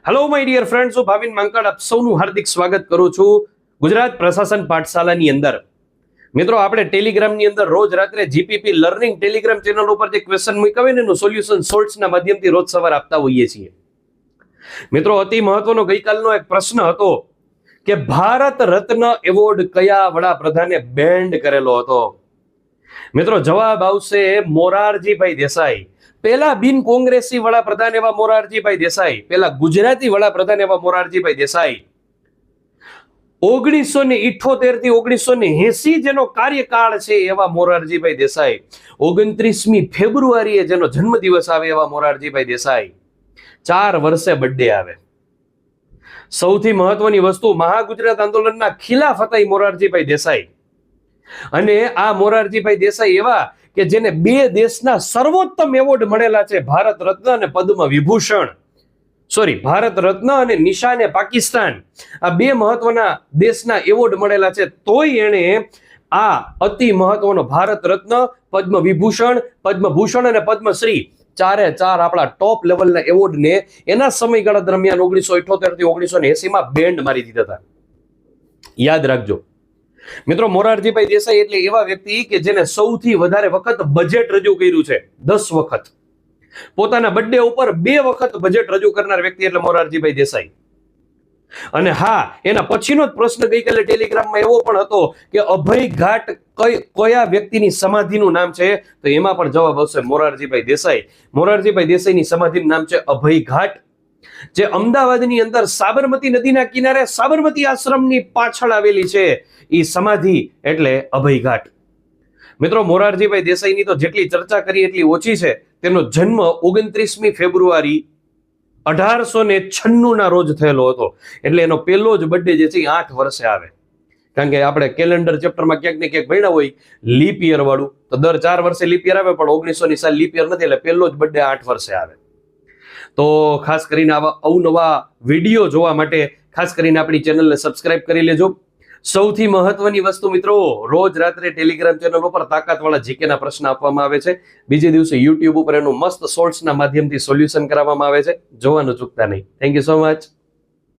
Hello my dear friends, હું ભાવિન માંકડ આપ સૌનું હાર્દિક સ્વાગત કરું છું ગુજરાત પ્રશાસન પાઠશાલાની અંદર. મિત્રો, આપણે ટેલિગ્રામની અંદર રોજ રાત્રે જીપીપી લર્નિંગ ટેલિગ્રામ ચેનલ ઉપર જે ક્વેશ્ચન મૂક્યા હોય ને એનું સોલ્યુશન સોલ્ટ્સના માધ્યમથી રોજ સવાર આપતા હોઈએ છીએ. મિત્રો, અતિ મહત્વનો ગઈકાલનો એક પ્રશ્ન હતો કે ભારત રત્ન એવોર્ડ કયા વડાપ્રધાને બેન્ડ કરેલો હતો? મિત્રો, જવાબ આવશે મોરારજીભાઈ દેસાઈ. પેલા બિન કોંગ્રેસી વડાપ્રધાન એવા મોરારજીભાઈ દેસાઈ, પેલા ગુજરાતી વડાપ્રધાન એવા મોરારજીભાઈ દેસાઈ. 1978 થી 1980 જેનો કાર્યકાળ છે એવા મોરારજીભાઈ દેસાઈ. 29મી ફેબ્રુઆરીએ જેનો જન્મદિવસ આવે એવા મોરારજીભાઈ દેસાઈ. 4 વર્ષે બર્થડે આવે. સૌથી મહત્વની વસ્તુ, મહાગુજરાત આંદોલનના ખિલાફ હતા મોરારજીભાઈ દેસાઈ. અને આ મોરારજીભાઈ દેસાઈ એવા કે જેને 2 દેશના સર્વોત્તમ એવોર્ડ મળેલા છે, ભારત રત્ન અને પદ્મ વિભૂષણ. ભારત રત્ન અને નિશાને પાકિસ્તાન, આ 2 મહત્વના દેશના એવોર્ડ મળેલા છે. તોય એણે આ અતિ મહત્વનો ભારત રત્ન, પદ્મ વિભૂષણ, પદ્મભૂષણ અને પદ્મશ્રી ચારે ચાર આપણા ટોપ લેવલના એવોર્ડને એના સમયગાળા દરમિયાન 1978 થી 1980 બેન્ડ મારી દીધા હતા. યાદ રાખજો મિત્રો, મોરારજીભાઈ દેસાઈ એટલે એવા વ્યક્તિ કે જેને સૌથી વધારે વખત બજેટ રજૂ કર્યું છે. 10 વખત. પોતાના બર્થડે ઉપર 2 વખત બજેટ રજૂ કરનાર વ્યક્તિ એટલે મોરારજીભાઈ દેસાઈ. અને હા, એના પછીનો જ પ્રશ્ન ગઈકાલે ટેલિગ્રામમાં એવો પણ હતો કે અભય ઘાટ કયા વ્યક્તિની સમાધિનું નામ છે? તો એમાં પણ જવાબ આવશે મોરારજીભાઈ દેસાઈ. મોરારજીભાઈ દેસાઈની સમાધિનું નામ છે અભય ઘાટ, જે અમદાવાદની અંદર સાબરમતી નદીના કિનારે સાબરમતી આશ્રમની પાછળ આવેલી છે. એ સમાધિ એટલે અભય ઘાટ. મિત્રો, મોરારજીભાઈ દેસાઈની તો જેટલી ચર્ચા કરી એટલી ઓછી છે. તેનો જન્મ 29મી ફેબ્રુઆરી 1896 ના રોજ થયેલો હતો. એટલે એનો પહેલો જ બર્થડે જે છે એ 8 વર્ષે આવે. કારણ કે આપણે કેલેન્ડર ચેપ્ટરમાં ક્યાંક ને ક્યાંક ભણ્યા હોય લીપ યર વાળું, તો દર 4 વર્ષે લીપ યર આવે, પણ 1900 ની સાલ લીપ યર નથી, એટલે પહેલો જ બર્થડે 8 વર્ષે આવે. તો ખાસ કરીને આવા અવનવા વિડીયો જોવા માટે ખાસ કરીને આપણી ચેનલને સબસ્ક્રાઇબ કરી લેજો. સૌથી મહત્વની વસ્તુ મિત્રો, રોજ રાત્રે ટેલિગ્રામ ચેનલ ઉપર તાકાતવાળા જીકેના પ્રશ્ન આપવામાં આવે છે. બીજે દિવસે યુટ્યુબ ઉપર એનું મસ્ત સોલ્ટ્સના માધ્યમથી સોલ્યુશન કરાવવામાં આવે છે. જોવાનું ચૂકતા નહીં. Thank you so much.